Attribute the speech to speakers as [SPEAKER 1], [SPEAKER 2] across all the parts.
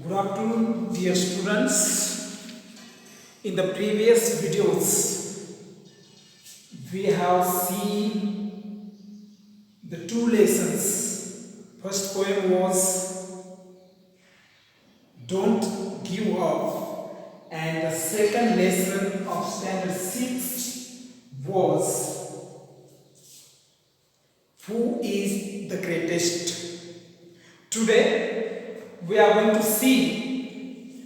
[SPEAKER 1] Good afternoon, dear students. In the previous videos, we have seen the two lessons. First poem was Don't Give Up, and the second lesson of Standard 6 was Who is the Greatest? Today, we are going to see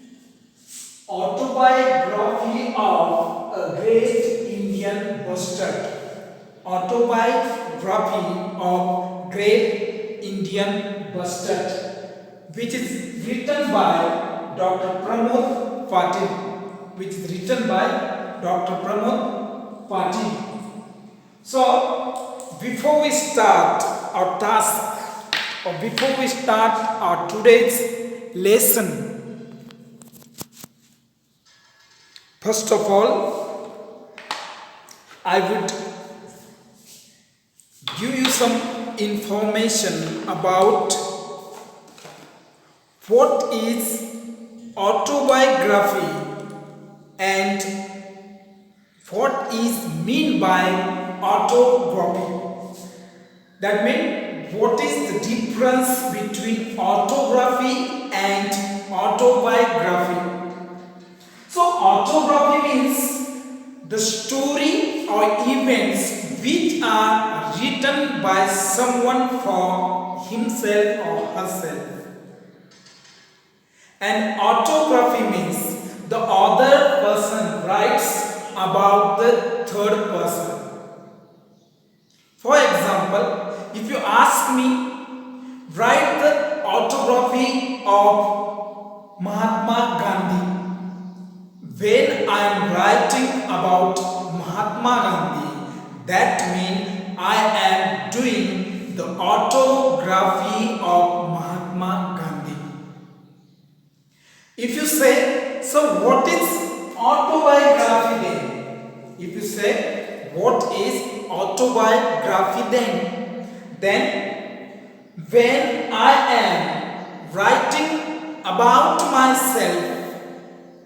[SPEAKER 1] Autobiography of a Great Indian Bustard. Autobiography of Great Indian Bustard, which is written by Dr. Pramod Patil. So, before we start our task, or before we start our today's lesson, first of all, I would give you some information about what is autobiography and what is mean by autobiography. That means what is the difference between autobiography and autobiography? So autobiography means the story or events which are written by someone for himself or herself. And autobiography means the other person writes about the third person. For example, if you ask me, write the autobiography of Mahatma Gandhi. When I am writing about Mahatma Gandhi, that means I am doing the autobiography of Mahatma Gandhi. If you say, so what is autobiography then? If you say, what is autobiography then when I am writing about myself,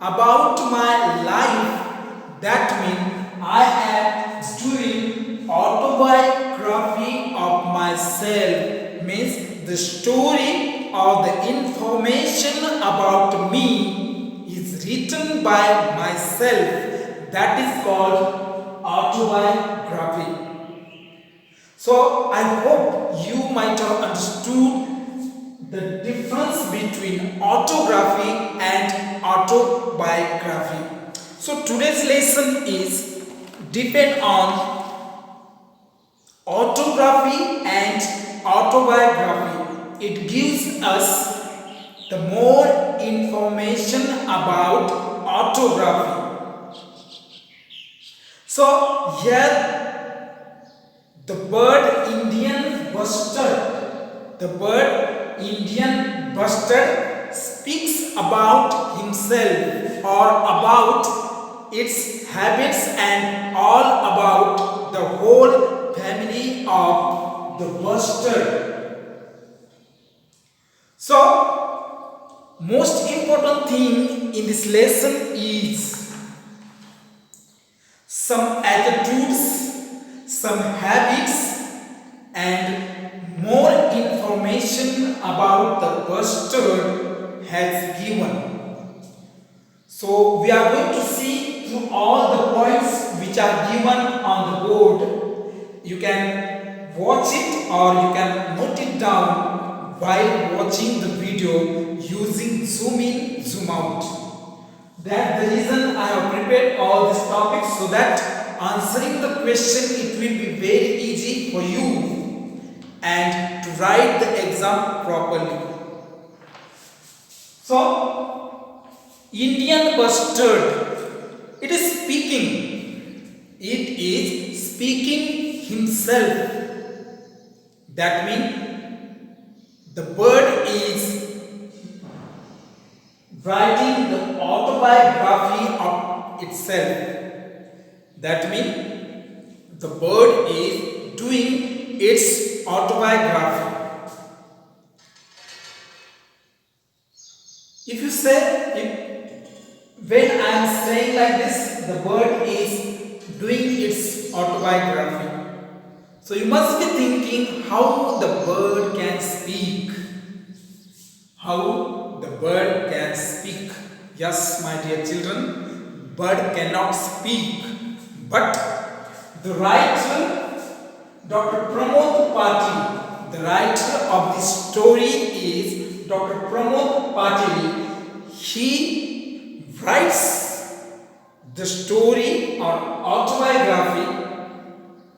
[SPEAKER 1] about my life, that means I am doing autobiography of myself, means the story or the information about me is written by myself. That is called autobiography. So I hope you might have understood the difference between autobiography and autobiography. So today's lesson is depend on autobiography and autobiography. It gives us the more information about autobiography. So here the bird Indian bustard speaks about himself or about its habits and all about the whole family of the bustard. So, most important thing in this lesson is some attitudes, some habits, and more information about the bustard has given. So we are going to see through all the points which are given on the board. You can watch it or you can note it down while watching the video using zoom in, zoom out. That's the reason I have prepared all these topics, so that answering the question it will be very easy for you and to write the exam properly. So, Indian bustard, it is speaking himself. That means the bird is writing the autobiography of itself. That means the bird is doing its autobiography. If you am saying like this, the bird is doing its autobiography. So you must be thinking how the bird can speak. How the bird can speak. Yes, my dear children, bird cannot speak. But the writer, Dr. Pramod Patil, the writer of this story is Dr. Pramod Patil. He writes the story or autobiography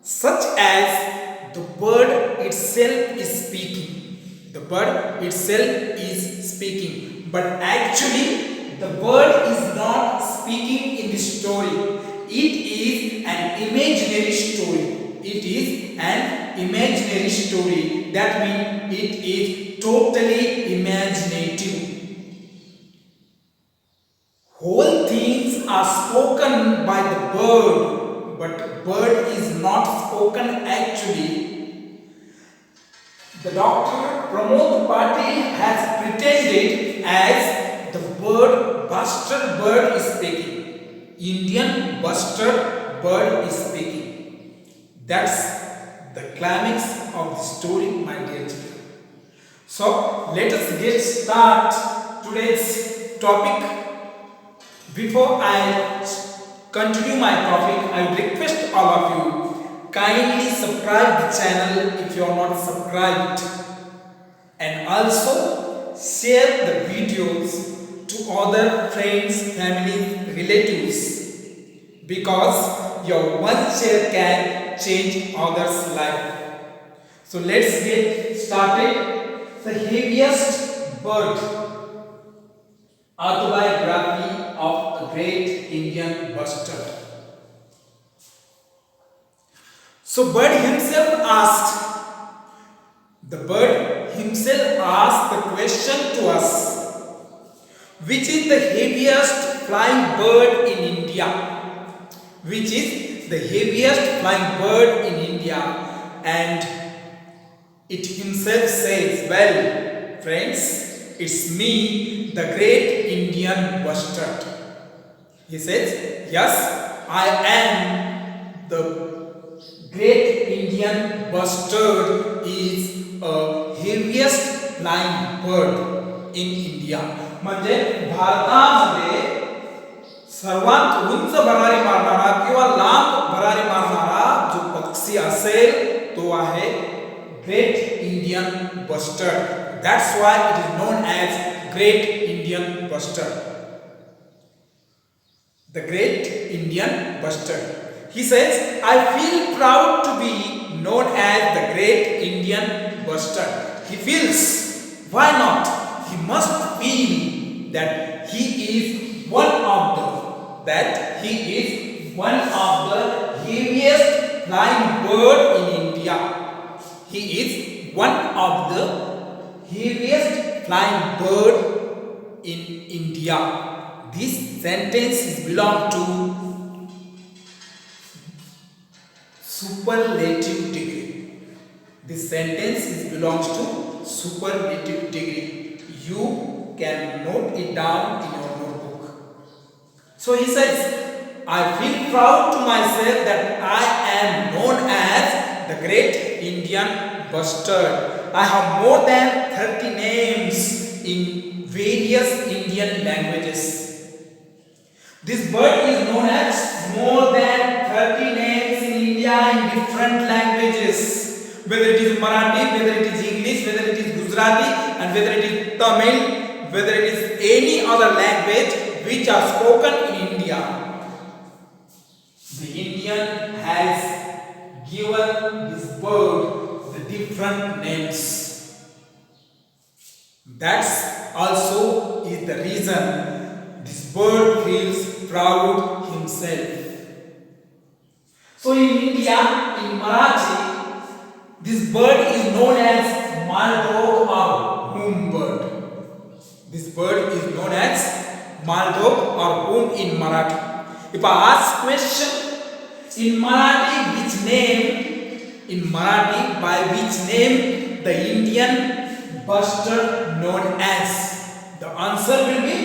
[SPEAKER 1] such as the bird itself is speaking. The bird itself is speaking. But actually, the bird is not speaking in the story. It is an imaginary story. It is an imaginary story. That means it is totally imaginative. Whole things are spoken by the bird, but bird is not spoken actually. The Dr. Pramod Patil has pretended as the bird, Bustard bird is speaking. Indian Bustard bird is speaking. That's the climax of the story, my dear children. So let us get start today's topic. Before I continue my topic, I would request all of you kindly subscribe the channel if you are not subscribed, and also share the videos to other friends, family, relatives, because your one share can change others' life. So let's get started. The heaviest bird, autobiography of a great Indian bustard. So the bird himself asked the question to us, which is the heaviest flying bird in India? Which is the heaviest flying bird in India? And it himself says, well, friends, it's me, the great Indian bustard. He says, yes, I am the great Indian bustard is a heaviest flying bird in India. म्हणजे भारतामध्ये सर्वात उंच भरारी मारणारा किंवा लांब भरारी मारणारा जो पक्षी असेल तो आहे Great Indian Bustard. That's why it is known as Great Indian Bustard. The Great Indian Bustard. He says, I feel proud to be known as the Great Indian Bustard. He feels, why not? He must feel that he is one of the heaviest flying bird in India. He is one of the heaviest flying bird in India. This sentence belongs to superlative degree. This sentence belongs to superlative degree. You can note it down in your notebook. So he says, I feel proud to myself that I am known as the Great Indian Bustard. I have more than 30 names in various Indian languages. This bird is known as more than 30 names in India in different languages. Whether it is Marathi, whether it is English, whether it is Gujarati, and whether it is Tamil, whether it is any other language which are spoken in India. The Indian has given this bird the different names. That's also is the reason this bird feels proud himself. So in India, in Marathi, this bird is known as Maldog or Hoom bird. This bird is known as Maldog or Hoom in Marathi. If I ask question, in Marathi, by which name the Indian bustard known as? The answer will be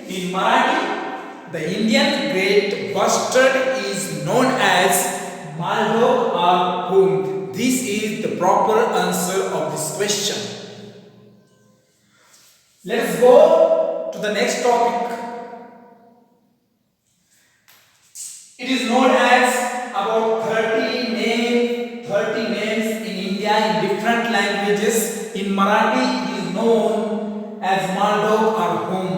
[SPEAKER 1] in Marathi The Indian great Bustard is known as Maldo or whom? This is the proper answer of this question. Let's go to the next topic. It is known as about 30 names in India in different languages. In Marathi it is known as Maldo or whom.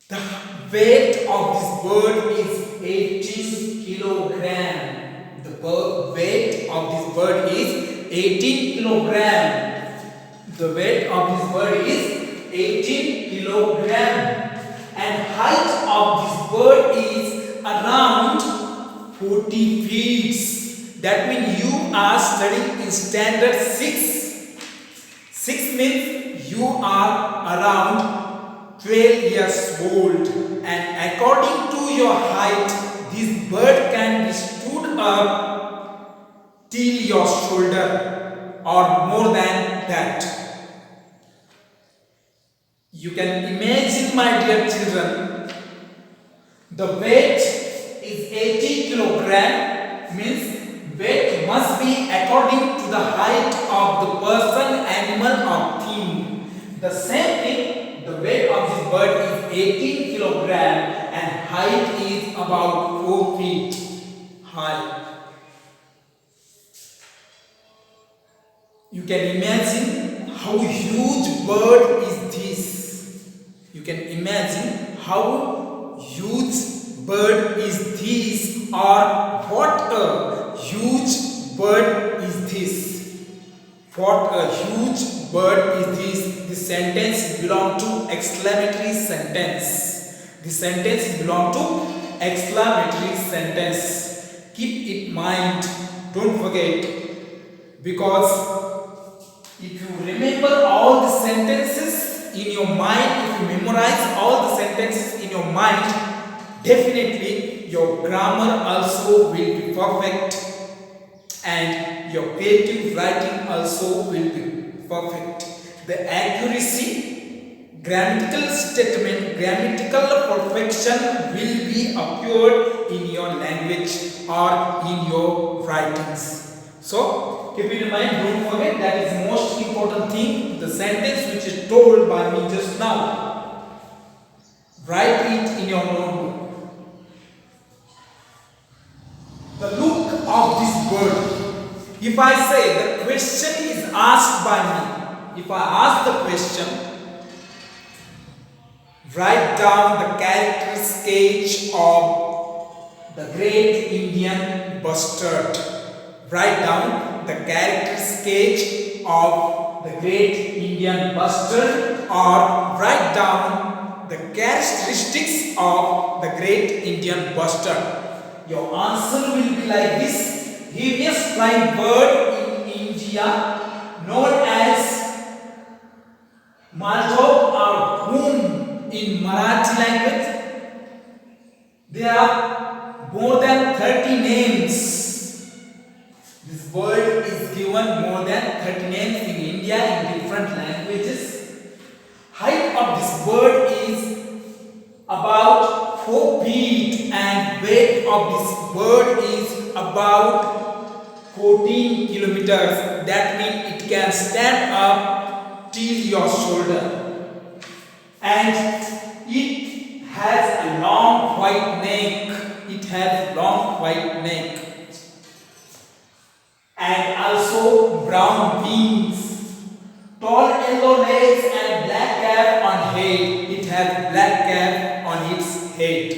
[SPEAKER 1] The weight of this bird is 18 kilogram. The weight of this bird is 18 kilogram. The weight of this bird is 18 kilogram. And height of this bird is around 40 feet. That means you are studying in standard 6. 6 means you are around 12 years old, and according to your height, this bird can be stood up till your shoulder or more than that. You can imagine, my dear children, the weight is 80 kilogram, means weight must be according to the height of the person, animal or thing. The same thing, the weight of this bird is 18 kilogram and height is about 4 feet high. You can imagine how huge bird is this. You can imagine how huge bird is this, or what a huge bird is this. What a huge bird is this. This sentence belongs to exclamatory sentence. This sentence belongs to exclamatory sentence. Keep it in mind. Don't forget. Because if you remember all the sentences in your mind, if you memorize all the sentences in your mind, definitely your grammar also will be perfect and your creative writing also will be perfect. The accuracy, grammatical statement, grammatical perfection will be appeared in your language or in your writings. So keep it in mind, don't forget, that is the most important thing, the sentence which is told by me just now. Write it in your notebook. The look of this bird. If I say the question is asked by me, if I ask the question, write down the character sketch of the great Indian Bustard. Write down the character sketch of the great Indian Bustard, or write down the characteristics of the great Indian Bustard. Your answer will be like this. Heaviest flying bird in India known as Maldo or whom in Marathi language. There are more than 30 names. This bird is given more than 30 names in India in different languages. Height of this bird is about 4 feet and weight of this bird is about 14 kilometers. That means it can stand up till your shoulder. And it has a long white neck. It has long white neck. And also brown wings, tall yellow legs and black cap on head. It has black cap on its head.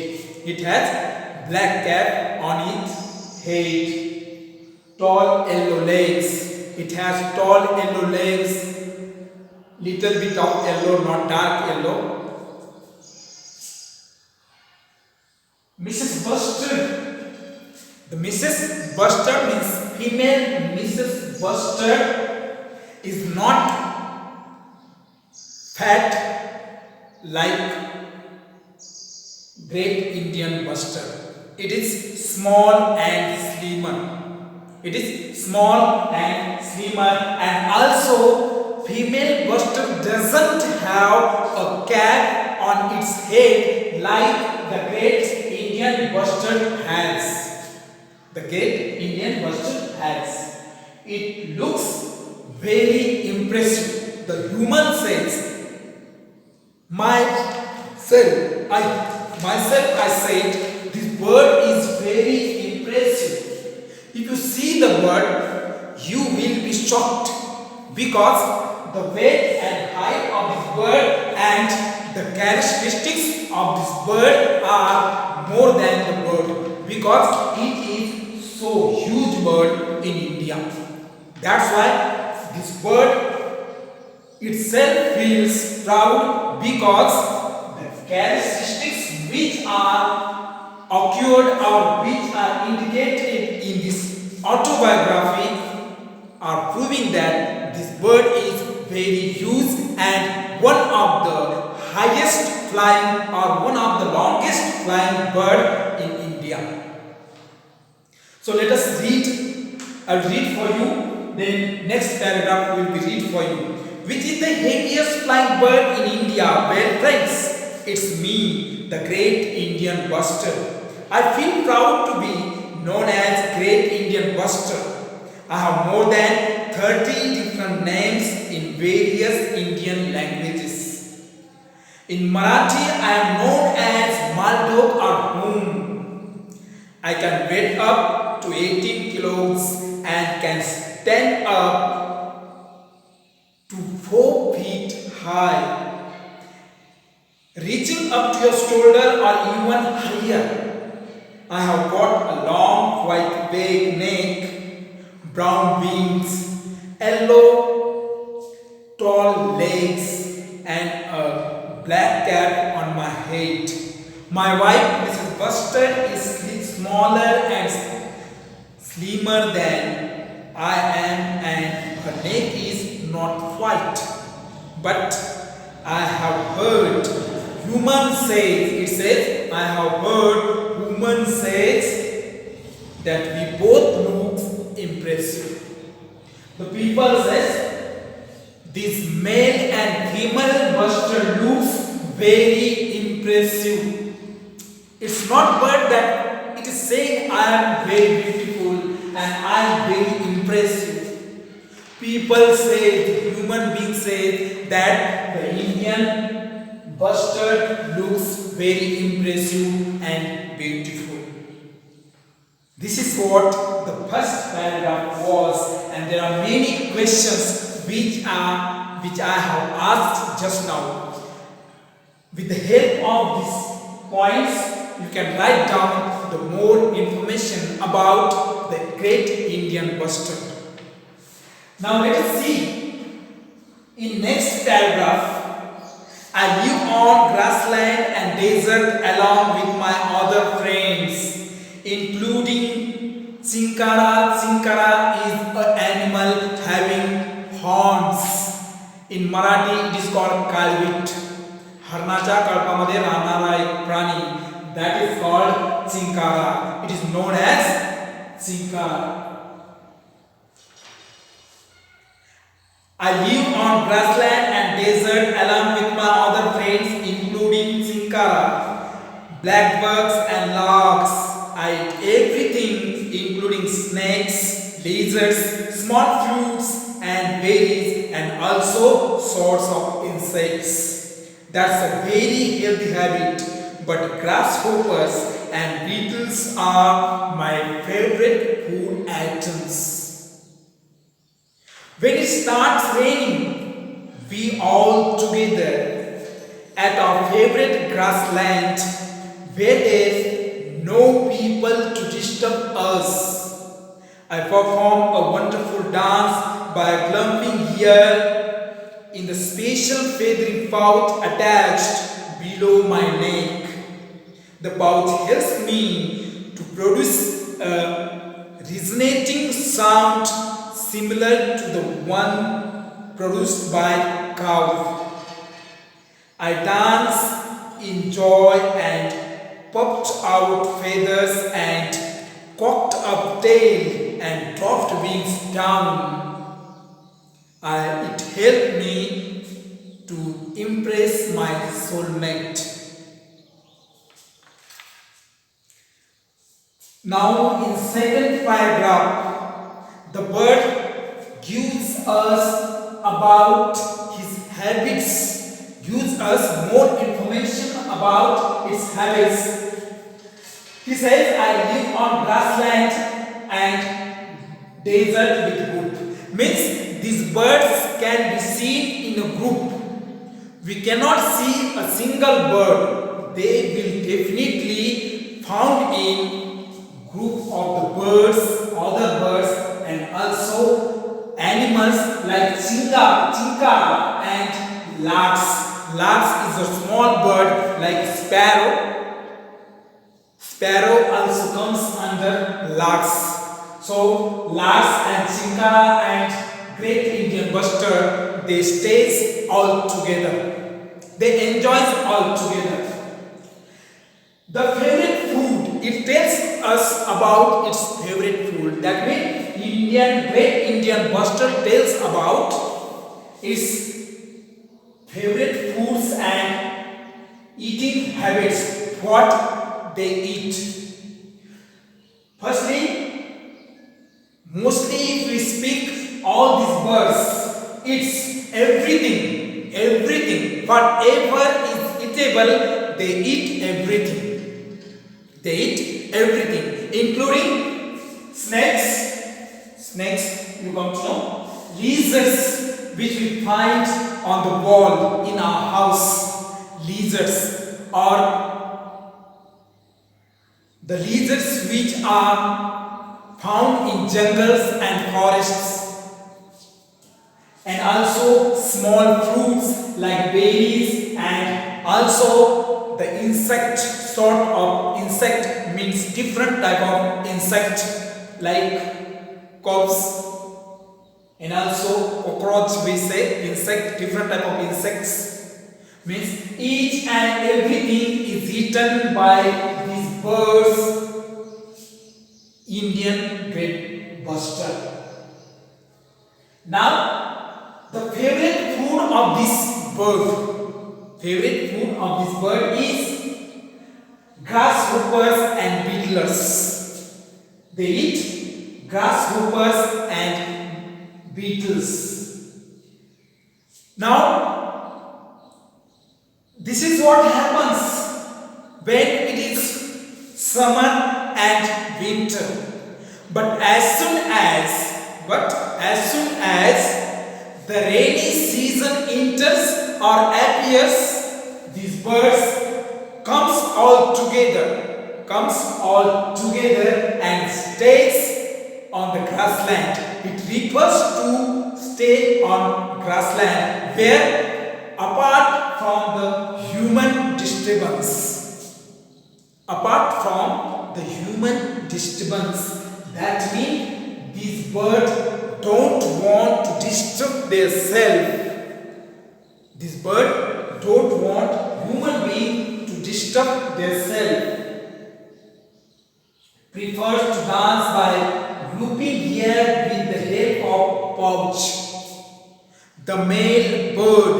[SPEAKER 1] It has black cap on its head. Tall yellow legs. It has tall yellow legs. Little bit of yellow, not dark yellow. Mrs. Bustard. The Mrs. Bustard means female Mrs. Bustard is not fat like great Indian Bustard. It is small and slimmer. It is small and slimmer, and also female Bustard doesn't have a cap on its head like the great Indian bustard has. The great Indian bustard has. It looks very impressive. The human says, I said, this bird is very impressive. If you see the bird, you will be shocked because the weight and height of this bird and the characteristics of this bird are more than the bird because it is so huge bird in India. That's why this bird itself feels proud because the characteristics which are occurred or which are indicated in this autobiography are proving that this bird is very huge and one of the highest flying or one of the longest flying bird in India. So let us read. I will read for you. Then next paragraph will be read for you. Which is the heaviest flying bird in India? Well, friends, it's me, the great Indian bustard. I feel proud to be known as Great Indian Bustard. I have more than 30 different names in various Indian languages. In Marathi, I am known as Maldok or Hum. I can weigh up to 18 kilos and can stand up to 4 feet high, reaching up to your shoulder or even higher. I have got a long white vague neck, brown wings, yellow tall legs and a black cap on my head. My wife, Mrs. Bustard, is smaller and slimmer than I am and her neck is not white, but I have heard human says that we both look impressive. The people says this male and female bustard looks very impressive. It's not but that it is saying I am very beautiful and I am very impressive. People say, human beings say that the Indian bustard looks very impressive and beautiful. This is what the first paragraph was, and there are many questions which I have asked just now. With the help of these points, you can write down the more information about the great Indian bustard. Now let us see in next paragraph. I live on grassland and desert along with my other friends, including Chinkara. Chinkara is an animal having horns. In Marathi it is called Kalvit. हरणाच्या कळपामध्ये राहणारा एक प्राणी, that is called Chinkara. It is known as Chinkara. I live on grassland and desert along with my other friends, including Chinkara, blackbugs and larks. I eat everything, including snakes, lizards, small fruits and berries, and also sorts of insects. That's a very healthy habit, but grasshoppers and beetles are my favorite food items. When it starts raining, we all together at our favorite grassland where there's no people to disturb us. I perform a wonderful dance by clumping here in the special feathery pouch attached below my neck. The pouch helps me to produce a resonating sound similar to the one produced by cow. I dance in joy and puffed out feathers and cocked up tail and dropped wings down. It helped me to impress my soulmate. Now in second paragraph, the bird gives us about his habits, gives us more information about its habits. He says, I live on grassland and desert with wood. Means these birds can be seen in a group. We cannot see a single bird. They will definitely found in group of the birds, other birds, and also animals like chinka and larks. Larks is a small bird like sparrow. Sparrow also comes under larks. So larks and chinka and great Indian bustard, they stays all together. They enjoys all together. The favorite food, it tells us about its favorite food. That means great Indian bustard tells about its favorite foods and eating habits, what they eat. Firstly, mostly if we speak all these birds, it's everything, whatever is eatable, they eat everything. They eat everything, including snakes, you come to know, lizards, which we find on the wall in our house, lizards, or the lizards which are found in jungles and forests, and also small fruits like berries, and also the insect, sort of insect, means different type of insect like corpse, and also cockroach, we say insect, different type of insects, means each and everything is eaten by these birds, Indian great bustard. Now the favorite food of this bird is grasshoppers and beetles. They eat grasshoppers and beetles. Now, this is what happens when it is summer and winter. But as soon as the rainy season enters or appears, these birds comes all together and stays on the grassland. It refers to stay on grassland, where apart from the human disturbance, that means these birds don't want to disturb themselves. These birds don't want human beings to disturb themselves. Prefers to dance by looping hair with the help of pouch. The male bird,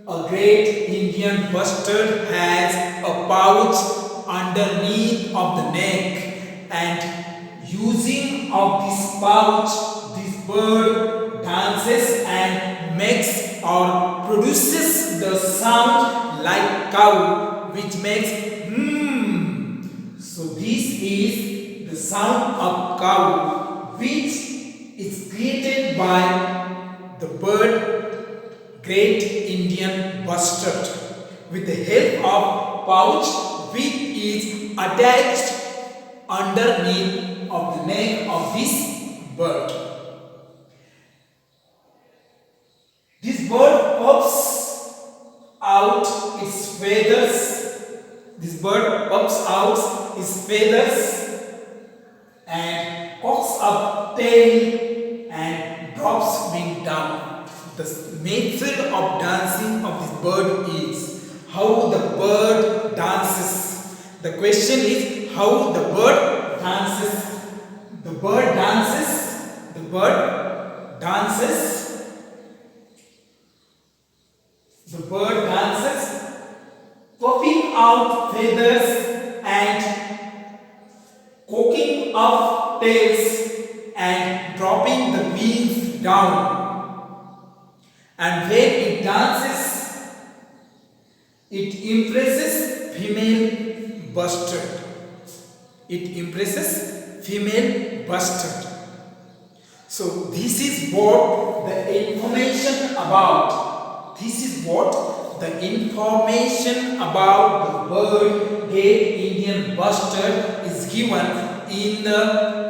[SPEAKER 1] a great Indian bustard, has a pouch underneath of the neck, and using of this pouch, this bird dances and makes or produces the sound like cow, which makes So this is the sound of cow, which is created by the bird great Indian bustard with the help of pouch which is attached underneath of the neck of this bird. This bird puffs out its feathers. This bird puffs out its feathers and cocks up tail and drops wing down. The method of dancing of this bird is how the bird dances. The question is how the bird dances. The bird dances poking of tails and dropping the wings down. And when it dances, it impresses female bustard. It impresses female bustard. So this is what the information about. This is what the information about the bird Great Indian Bustard is given in the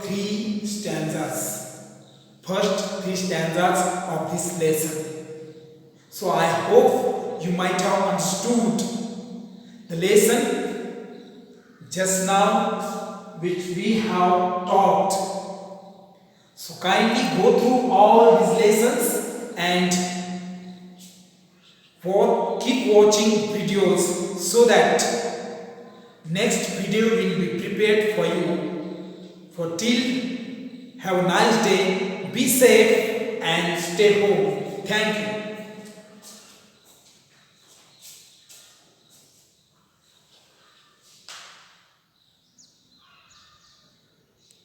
[SPEAKER 1] three stanzas. First three stanzas of this lesson. So I hope you might have understood the lesson just now which we have taught. So kindly go through all these lessons and keep watching videos so that next video will be prepared for you. For till, have a nice day, be safe and stay home. Thank you.